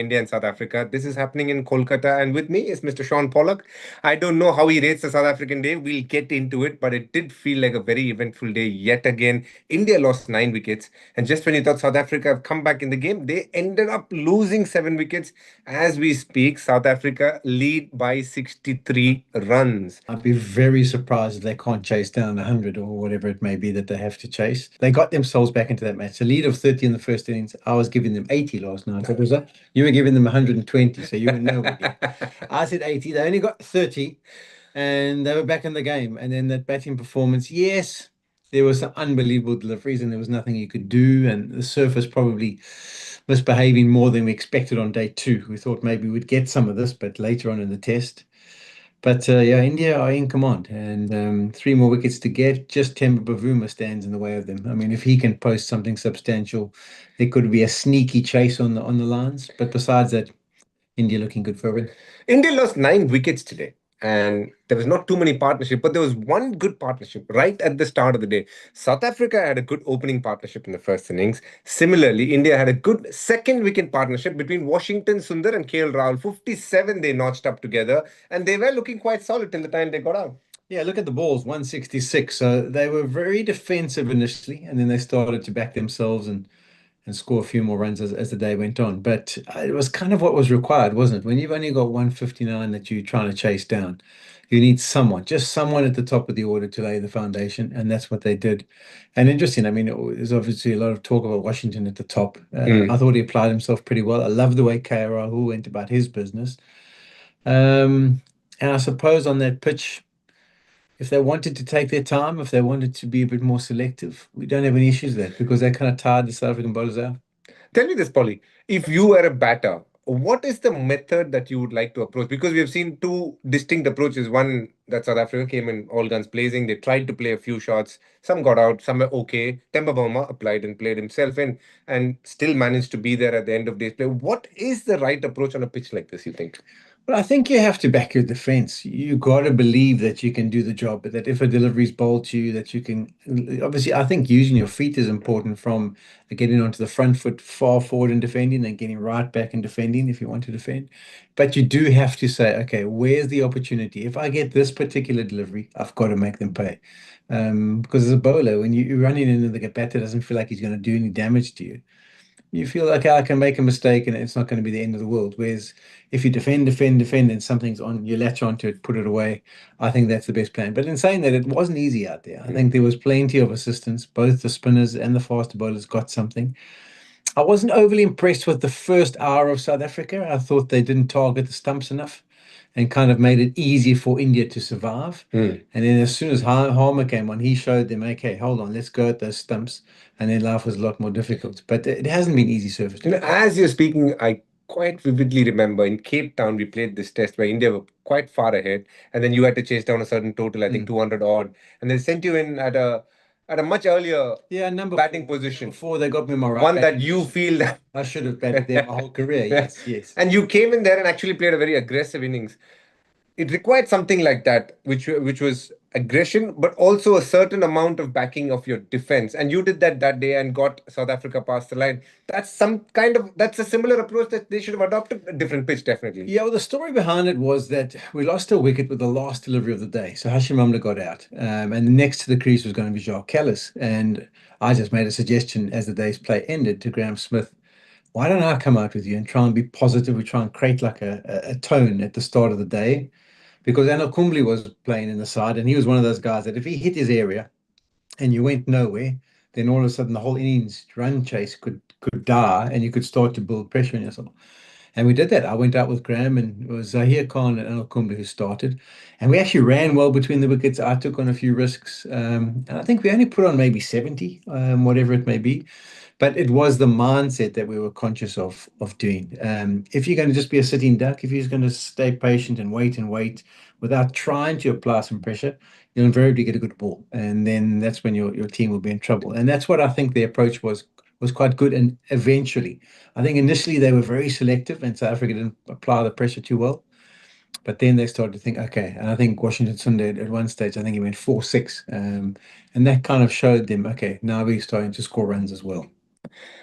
India and South Africa. This is happening in Kolkata, and with me is Mr. Shaun Pollock. I don't know how he rates the South African day. We'll get into it, but it did feel like a very eventful day yet again. India lost 9 wickets, and just when you thought South Africa have come back in the game, they ended up losing 7 wickets. As we speak, South Africa lead by 63 runs. I'd be very surprised if they can't chase down 100 or whatever it may be that they have to chase. They got themselves back into that match. A lead of 30 in the first innings. I was giving them 80 last night. What was that? You were giving them 120, so you were nowhere. I said 80. They only got 30, and they were back in the game. And then that batting performance, yes, there were some unbelievable deliveries, and there was nothing you could do. And the surface probably misbehaving more than we expected on day two. We thought maybe we'd get some of this, but later on in the test. But yeah, India are in command, and 3 more wickets to get. Just Temba Bavuma stands in the way of them. I mean, if he can post something substantial, there could be a sneaky chase on the lines. But besides that, India looking good for a win. India lost 9 wickets today, and there was not too many partnership, but there was one good partnership right at the start of the day. South Africa had a good opening partnership in the first innings. Similarly, India had a good second wicket partnership between Washington Sundar and KL Rahul. 57 they notched up together, and they were looking quite solid till the time they got out. Yeah, look at the balls, 166. So they were very defensive initially, and then they started to back themselves and score a few more runs as the day went on. But it was kind of what was required, wasn't it? When you've only got 159 that you're trying to chase down, you need someone, just someone at the top of the order to lay the foundation, and that's what they did. And interesting, I mean, there's obviously a lot of talk about Washington at the top. I thought he applied himself pretty well. I love the way KR Rahul went about his business. And I suppose on that pitch, if they wanted to take their time, if they wanted to be a bit more selective, we don't have any issues there because they kind of tired the South African bowlers out. Tell me this, Polly. If you were a batter, what is the method that you would like to approach? Because we have seen two distinct approaches. One that South Africa came in all guns blazing. They tried to play a few shots. Some got out, some were okay. Temba Bavuma applied and played himself in and still managed to be there at the end of day's play. What is the right approach on a pitch like this, you think? Well, I think you have to back your defense. You got to believe that you can do the job, but that if a delivery's bowled to you, that you can. Obviously, I think using your feet is important from getting onto the front foot far forward and defending and getting right back and defending if you want to defend. But you do have to say, okay, where's the opportunity? If I get this particular delivery, I've got to make them pay. Because as a bowler, when you're running in and the batter doesn't feel like he's going to do any damage to you, you feel like I can make a mistake and it's not going to be the end of the world. Whereas if you defend, and something's on, you latch onto it, put it away. I think that's the best plan. But in saying that, it wasn't easy out there. I think there was plenty of assistance. Both the spinners and the faster bowlers got something. I wasn't overly impressed with the first hour of South Africa. I thought they didn't target the stumps enough and kind of made it easy for India to survive. And then as soon as Harmer came on, he showed them, okay, hold on, let's go at those stumps. And then life was a lot more difficult. But it hasn't been easy surface. As you're speaking, I quite vividly remember in Cape Town, we played this test where India were quite far ahead, and then you had to chase down a certain total, I think 200 odd, and they sent you in at a much earlier batting position. Before they got me my right One batting that you position. feel that I should have batted there my whole career. Yes, yes. and you came in there and actually played a very aggressive innings. It required something like that, which was aggression, but also a certain amount of backing of your defense. And you did that day and got South Africa past the line. That's a similar approach that they should have adopted. A different pitch, definitely. Yeah, well, the story behind it was that we lost a wicket with the last delivery of the day. So Hashim Amla got out. And next to the crease was going to be Jacques Kallis. And I just made a suggestion as the day's play ended to Graham Smith. Why don't I come out with you and try and be positive? We try and create like a tone at the start of the day. Because Anil Kumble was playing in the side, and he was one of those guys that if he hit his area and you went nowhere, then all of a sudden the whole innings run chase could die, and you could start to build pressure on yourself. And we did that. I went out with Graham, and it was Zahir Khan and Anil Kumble who started, and we actually ran well between the wickets. I took on a few risks, and I think we only put on maybe 70, whatever it may be. But it was the mindset that we were conscious of doing. If you're going to just be a sitting duck, if you're just going to stay patient and wait without trying to apply some pressure, you'll invariably get a good ball. And then that's when your team will be in trouble. And that's what I think the approach was quite good. And eventually, I think initially they were very selective and South Africa didn't apply the pressure too well. But then they started to think, okay, and I think Washington Sundar at one stage, I think he went 4-6. And that kind of showed them, okay, now we're starting to score runs as well.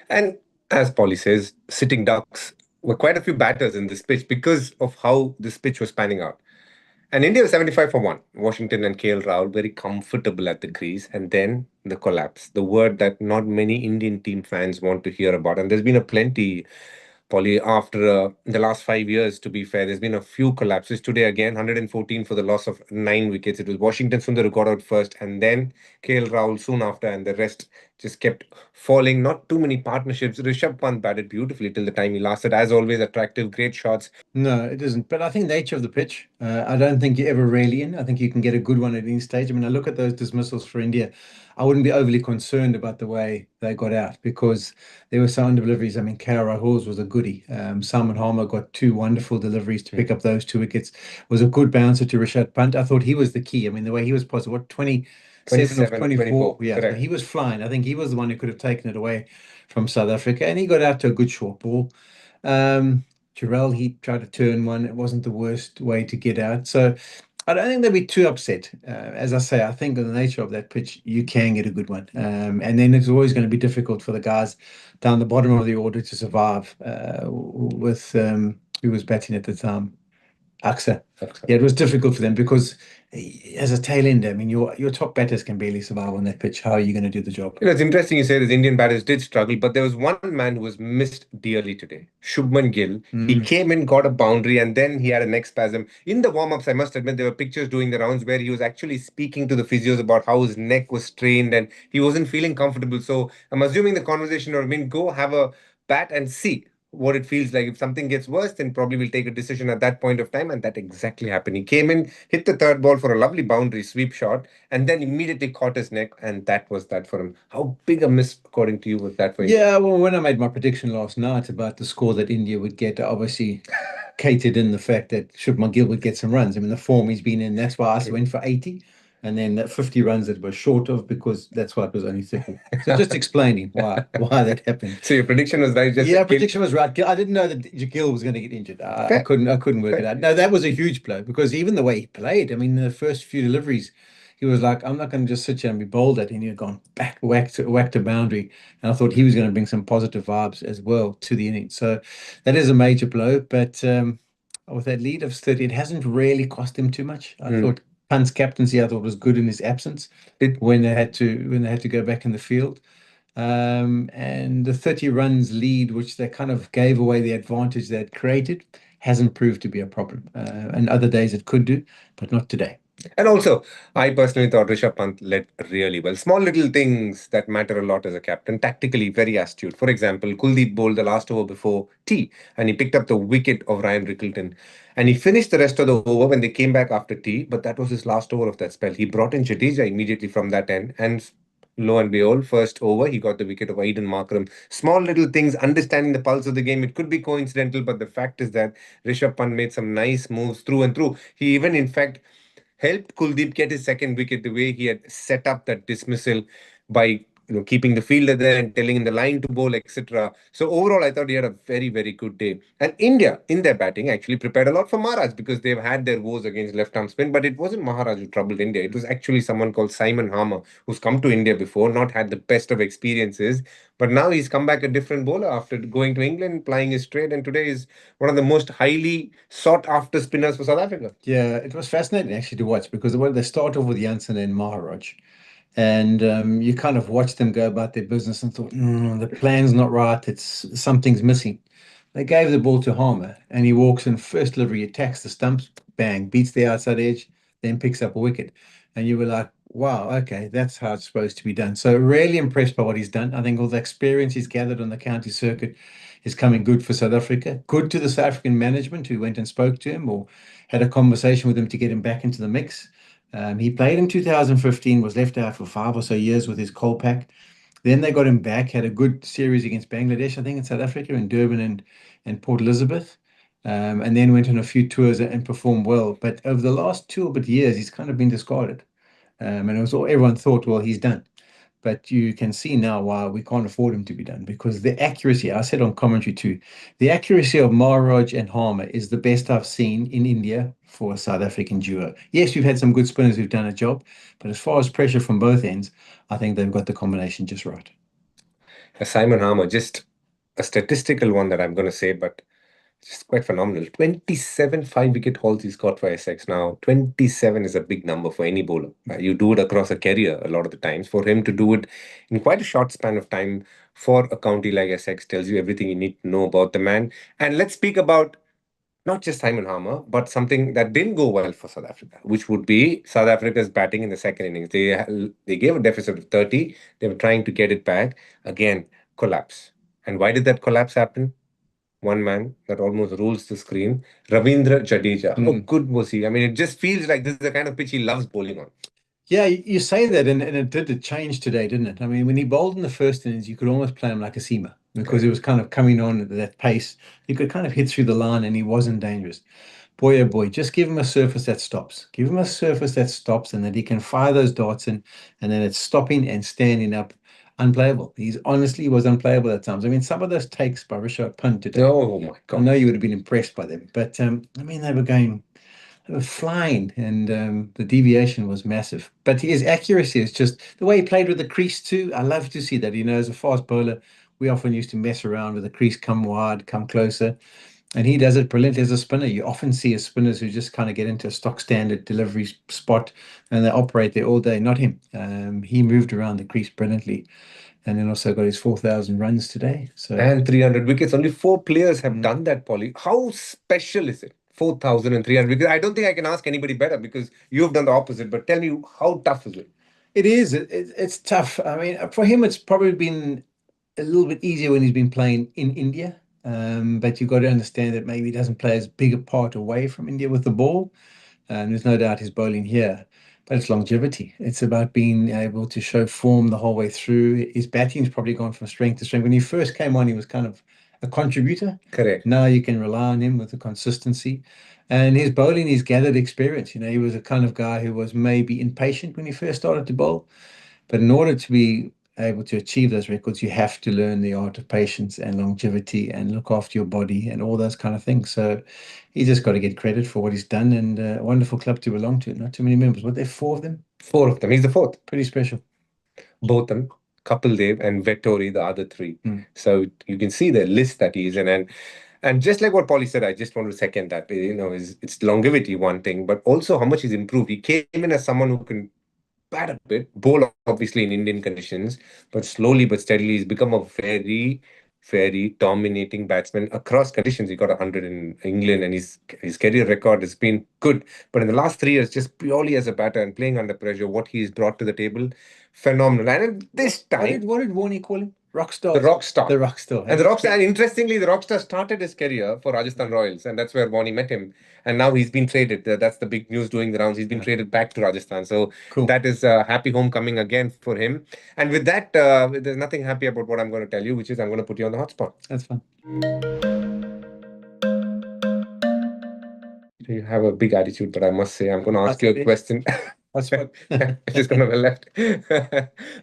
And as Polly says, sitting ducks were quite a few batters in this pitch because of how this pitch was panning out. And India was 75 for 1. Washington and KL Rahul very comfortable at the crease. And then the collapse, the word that not many Indian team fans want to hear about. And there's been a plenty, Polly, after the last 5 years, to be fair. There's been a few collapses. Today, again, 114 for the loss of 9 wickets. It was Washington Sundar who got out first, and then KL Rahul soon after, and the rest just kept falling. Not too many partnerships. Rishabh Pant batted beautifully till the time he lasted. As always, attractive, great shots. No, it isn't. But I think nature of the pitch, I don't think you're ever really in. I think you can get a good one at any stage. I mean, I look at those dismissals for India. I wouldn't be overly concerned about the way they got out because there were some deliveries. I mean, Rahul's was a goodie. Simon Harmer got two wonderful deliveries to pick up those 2 wickets. Was a good bouncer to Rishabh Pant. I thought he was the key. I mean, the way he was possible, what, 27 of 27 or 24? 24, Yeah, no, correct. he was flying. I think he was the one who could have taken it away from South Africa, and he got out to a good short ball. Um, Jarrell, he tried to turn one. It wasn't the worst way to get out. So I don't think they'll be too upset. As I say, I think in the nature of that pitch, you can get a good one. And then it's always going to be difficult for the guys down the bottom of the order to survive with who was batting at the time. AXA. Yeah, it was difficult for them because as a tail ender, I mean, your top batters can barely survive on that pitch. How are you going to do the job? It's interesting you say this Indian batters did struggle, but there was one man who was missed dearly today. Shubman Gill. He Mm. came in, got a boundary, and then he had a neck spasm. In the warm-ups, I must admit, there were pictures doing the rounds where he was actually speaking to the physios about how his neck was strained and he wasn't feeling comfortable. So I'm assuming the conversation would have been go have a bat and see what it feels like. If something gets worse, then probably we'll take a decision at that point of time. And that exactly happened. He came in, hit the third ball for a lovely boundary sweep shot, and then immediately caught his neck, and that was that for him. How big a miss, according to you, was that for India? Yeah, well, when I made my prediction last night about the score that India would get, I obviously catered in the fact that Shubman Gill would get some runs. I mean, the form he's been in, that's why I went for 80. And then that 50 runs that were short of because that's why it was only 30. So just explaining why that happened. So your prediction was right. Just Yeah, Gill. prediction was right. I didn't know that Gill was going to get injured. I Fair. couldn't work it out. No, that was a huge blow because even the way he played, I mean, the first few deliveries, he was like, I'm not going to just sit here and be bowled at. And he had gone back, whacked a boundary. And I thought he was going to bring some positive vibes as well to the innings. So that is a major blow. But with that lead of 30, it hasn't really cost him too much. I Mm. thought Pant's captaincy, I thought was good in his absence It, when they had to go back in the field. And the 30 runs lead, which they kind of gave away the advantage they had created, hasn't proved to be a problem. And other days it could do, but not today. and also, I personally thought Rishabh Pant led really well. Small little things that matter a lot as a captain. Tactically, very astute. For example, Kuldeep bowled the last over before tea, and he picked up the wicket of Ryan Rickleton. And he finished the rest of the over when they came back after tea, but that was his last over of that spell. He brought in Jadeja immediately from that end, and lo and behold, first over, he got the wicket of Aiden Markram. Small little things, understanding the pulse of the game. It could be coincidental, but the fact is that Rishabh Pant made some nice moves through and through. He even, in fact, helped Kuldeep get his second wicket the way he had set up that dismissal by keeping the fielder there and telling him the line to bowl, etc. So overall, I thought he had a very, very good day. And India, in their batting, actually prepared a lot for Maharaj because they've had their woes against left-arm spin, but it wasn't Maharaj who troubled India. It was actually someone called Simon Harmer, who's come to India before, not had the best of experiences, but now he's come back a different bowler after going to England, plying his trade, and today is one of the most highly sought-after spinners for South Africa. Yeah, it was fascinating actually to watch because they start off with Jansen and Maharaj. And you kind of watched them go about their business and thought, the plan's not right. It's something's missing. They gave the ball to Harmer, and he walks in first delivery, attacks the stumps, bang, beats the outside edge, then picks up a wicket. And you were like, wow, okay, that's how it's supposed to be done. So really impressed by what he's done. I think all the experience he's gathered on the county circuit is coming good for South Africa. Good to the South African management who went and spoke to him or had a conversation with him to get him back into the mix. He played in 2015, was left out for 5 or so years with his Kolpak. Then they got him back, had a good series against Bangladesh, I think, in South Africa, in Durban and Port Elizabeth, and then went on a few tours and performed well. But over the last 2 or 3 years, he's kind of been discarded. And it was all everyone thought, well, he's done. But you can see now why we can't afford him to be done because the accuracy, I said on commentary too, the accuracy of Maharaj and Harmer is the best I've seen in India for a South African duo. Yes, we've had some good spinners who've done a job, but as far as pressure from both ends, I think they've got the combination just right. Simon Harmer, just a statistical one that I'm going to say, but It's quite phenomenal. 27 5-wicket hauls he's got for Essex now. 27 is a big number for any bowler. You do it across a career a lot of the times. For him to do it in quite a short span of time for a county like Essex tells you everything you need to know about the man. And let's speak about not just Simon Harmer, but something that didn't go well for South Africa, which would be South Africa's batting in the second innings. They gave a deficit of 30. They were trying to get it back. Again, collapse. And why did that collapse happen? One man that almost rules the screen, Ravindra Jadeja. How good was he? I mean, it just feels like this is the kind of pitch he loves bowling on. Yeah, you say that, and it did change today, didn't it? I mean, when he bowled in the first innings, you could almost play him like a seamer because he was kind of coming on at that pace. He could kind of hit through the line, and he wasn't dangerous. Boy, oh boy, just give him a surface that stops. Give him a surface that stops, and that he can fire those darts in, and then it's stopping and standing up. Unplayable. He's honestly was unplayable at times. I mean, some of those takes by Rishabh Pant today. Oh my I God. know you would have been impressed by them, but I mean, they were flying, and the deviation was massive. But his accuracy is just the way he played with the crease too. I love to see that. You know, as a fast bowler, we often used to mess around with the crease, come wide, come closer. And he does it brilliantly as a spinner. You often see as spinners who just kind of get into a stock standard delivery spot and they operate there all day. Not him. He moved around the crease brilliantly, and then also got his 4,000 runs today. So And 300 wickets. Only four players have done that, Polly. How special is it? 4,300 wickets. I don't think I can ask anybody better because you've done the opposite. But tell me, how tough is it? it is. It's tough. I mean, for him, it's probably been a little bit easier when he's been playing in India. But you've got to understand that maybe he doesn't play as big a part away from India with the ball. And there's no doubt he's bowling here, but it's longevity. It's about being able to show form the whole way through. His batting's probably gone from strength to strength. When he first came on, he was kind of a contributor. Correct. Now you can rely on him with the consistency. And his bowling, he's gathered experience. You know, he was a kind of guy who was maybe impatient when he first started to bowl. But in order to be able to achieve those records, you have to learn the art of patience and longevity and look after your body and all those kind of things. So he's just got to get credit for what he's done, and a wonderful club to belong to. Not too many members. What, there four of them? Four of them. He's the fourth. Pretty special. Both them. Kapil Dev and Vettori, the other three. So you can see the list that he's in. And just like what Polly said, I just want to second that. You know, it's longevity, one thing, but also how much he's improved. He came in as someone who can bat a bit, bowl obviously in Indian conditions, but slowly but steadily he's become a very, very dominating batsman across conditions. He got 100 in England, and his career record has been good. But in the last 3 years, just purely as a batter and playing under pressure, what he's brought to the table, phenomenal. And this time, What did Warney call him? Rockstar. the rock star. The rock star. And the Rockstar, and interestingly, the Rockstar started his career for Rajasthan Royals, and that's where Bonnie met him. And now he's been traded. That's the big news doing the rounds. He's been traded back to Rajasthan. So Cool. that is a happy homecoming again for him. And with that, there's nothing happy about what I'm going to tell you, which is I'm going to put you on the hotspot. That's fun. You have a big attitude, but I must say, I'm going to ask you a question. Hotspot. It's just going to the left.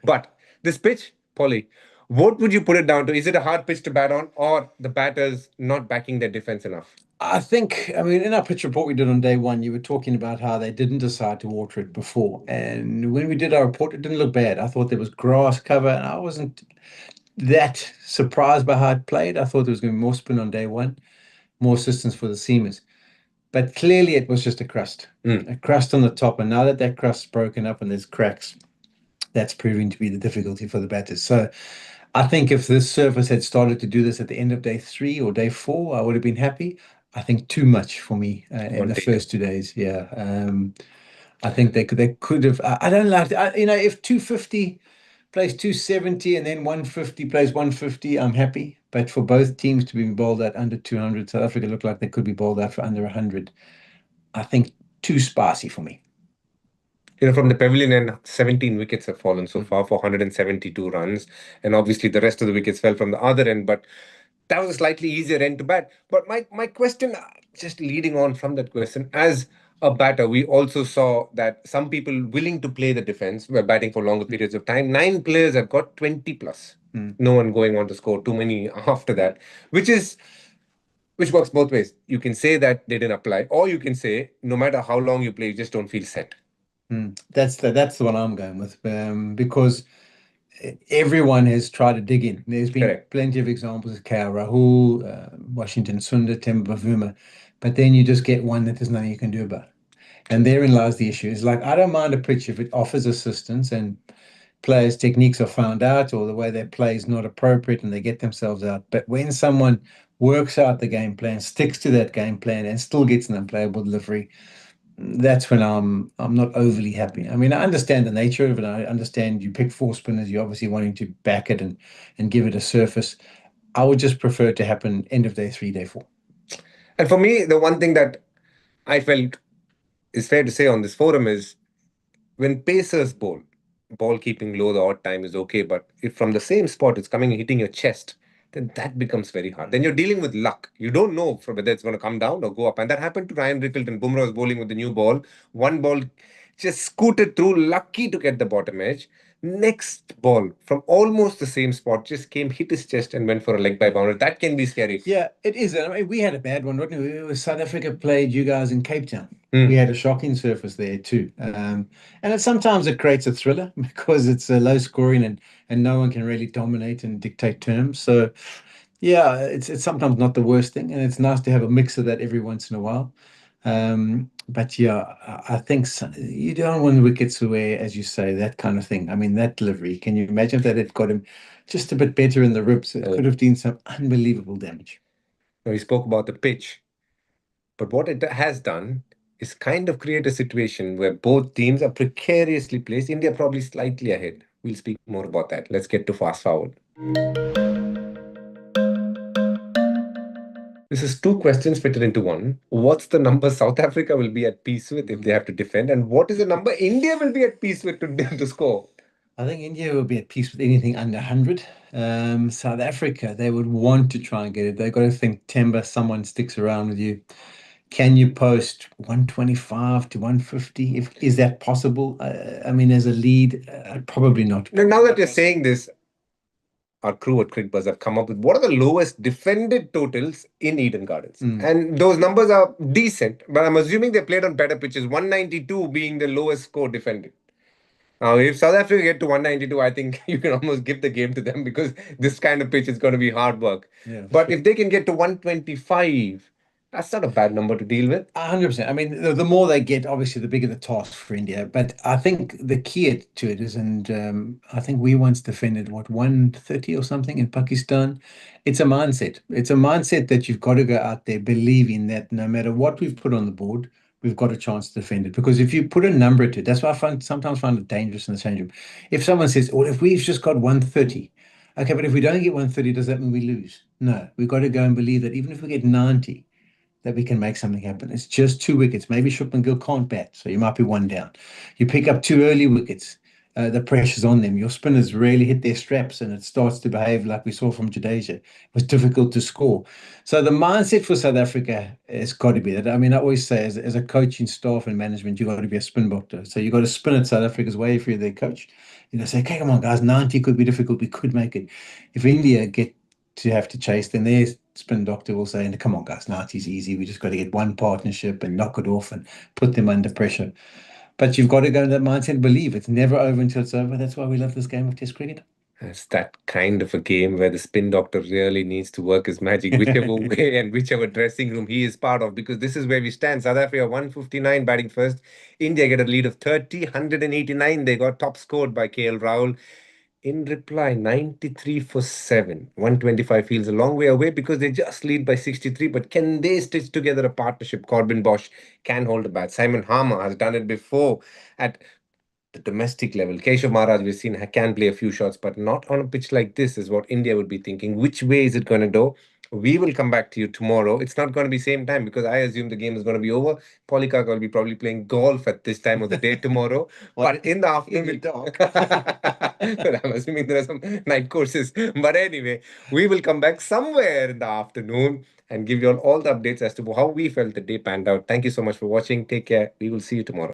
But this pitch, Polly, what would you put it down to? Is it a hard pitch to bat on, or the batters not backing their defense enough? I think, I mean, in our pitch report we did on day one, you were talking about how they didn't decide to water it before. And when we did our report, it didn't look bad. I thought there was grass cover, and I wasn't that surprised by how it played. I thought there was going to be more spin on day one, more assistance for the seamers. But clearly it was just a crust on the top. And now that that crust's broken up and there's cracks, that's proving to be the difficulty for the batters. So I think if this surface had started to do this at the end of day 3 or day 4, I would have been happy. I think too much for me in the first 2 days. Yeah. I think they could have. I don't like, you know, if 250 plays 270 and then 150 plays 150, I'm happy. But for both teams to be bowled out under 200, South Africa looked like they could be bowled out for under 100. I think too spicy for me. You know, from the pavilion end, 17 wickets have fallen so far for 172 runs. And obviously the rest of the wickets fell from the other end, but that was a slightly easier end to bat. But my question, just leading on from that question, as a batter, we also saw that some people willing to play the defense were batting for longer periods of time. 9 players have got 20 plus. No one going on to score too many after that, which works both ways. You can say that they didn't apply, or you can say no matter how long you play, you just don't feel set. That's the one I'm going with, because everyone has tried to dig in. There's been Correct. plenty of examples of KL Rahul, Washington Sundar, Temba Bavuma, but then you just get one that there's nothing you can do about. And True. therein lies the issue. It's like I don't mind a pitch if it offers assistance and players' techniques are found out or the way they play is not appropriate and they get themselves out. But when someone works out the game plan, sticks to that game plan, and still gets an unplayable delivery, that's when I'm not overly happy. I mean, I understand the nature of it. I understand you pick four spinners, you're obviously wanting to back it and give it a surface. I would just prefer it to happen end of day three, day four. And for me, the one thing that I felt is fair to say on this forum is when pacers bowl, ball keeping low the odd time is okay, but if from the same spot it's coming and hitting your chest, then that becomes very hard. Then you're dealing with luck. You don't know whether it's going to come down or go up. And that happened to Ryan Rickleton. Bumrah was bowling with the new ball. One ball just scooted through, lucky to get the bottom edge. Next ball from almost the same spot just came, hit his chest, and went for a leg by boundary. That can be scary. Yeah, it is. I mean, we had a bad one, didn't we? It was South Africa played you guys in Cape Town. We Mm. had a shocking surface there too. And sometimes it creates a thriller because it's a low scoring and no one can really dominate and dictate terms. So yeah, it's sometimes not the worst thing, and it's nice to have a mix of that every once in a while. But yeah, I think you don't want wickets where, as you say, that kind of thing. I mean, that delivery. Can you imagine if that had got him just a bit better in the ribs? It could Oh. have done some unbelievable damage. Now, we spoke about the pitch, but what it has done is kind of create a situation where both teams are precariously placed. India probably slightly ahead. We'll speak more about that. Let's get to fast forward. This is two questions fitted into one. What's the number South Africa will be at peace with if they have to defend? And what is the number India will be at peace with to score? I think India will be at peace with anything under 100. South Africa, they would want to try and get it. They've got to think timber, someone sticks around with you. Can you post 125 to 150? Is that possible? I mean, as a lead, probably not. Now that you're saying this, our crew at Cricbuzz have come up with what are the lowest defended totals in Eden Gardens. And those numbers are decent, but I'm assuming they played on better pitches, 192 being the lowest score defended. Now, if South Africa get to 192, I think you can almost give the game to them because this kind of pitch is going to be hard work. Yeah, But if they can get to 125, that's not a bad number to deal with. 100%. I mean, the more they get, obviously, the bigger the task for India. But I think the key to it is, and I think we once defended, what, 130 or something in Pakistan. It's a mindset. It's a mindset that you've got to go out there believing that no matter what we've put on the board, we've got a chance to defend it. Because if you put a number to it, that's why sometimes find it dangerous in the change room. If someone says, well, if we've just got 130, okay, but if we don't get 130, does that mean we lose? No, we've got to go and believe that even if we get 90, that we can make something happen. It's just two wickets. Maybe Shubman Gill can't bat, so you might be one down. You pick up two early wickets, the pressure's on them. Your spinners really hit their straps and it starts to behave like we saw from Jadeja. It was difficult to score. So the mindset for South Africa has got to be that. I mean, I always say as a coaching staff and management, you've got to be a spin doctor. So you've got to spin it South Africa's way if you're their coach. You know, say, okay, come on, guys, 90 could be difficult. We could make it. If India get to have to chase, then their spin doctor will say, come on, guys, 90 is easy. We just got to get one partnership and knock it off and put them under pressure. But you've got to go in that mindset and believe it's never over until it's over. That's why we love this game of Test cricket. It's that kind of a game where the spin doctor really needs to work his magic, whichever way and whichever dressing room he is part of, because this is where we stand. South Africa 159 batting first. India get a lead of 30, 189. They got top scored by KL Rahul. In reply, 93 for 7. 125 feels a long way away because they just lead by 63. But can they stitch together a partnership? Corbin Bosch can hold a bat. Simon Harmer has done it before at the domestic level. Keshav Maharaj, we've seen, can play a few shots, but not on a pitch like this, is what India would be thinking. Which way is it going to go? We will come back to you tomorrow. It's not going to be same time because I assume the game is going to be over. Polycarp will be probably playing golf at this time of the day tomorrow. But in the afternoon, in the dark. but I'm assuming there are some night courses. But anyway, we will come back somewhere in the afternoon and give you all the updates as to how we felt the day panned out. Thank you so much for watching. Take care. We will see you tomorrow.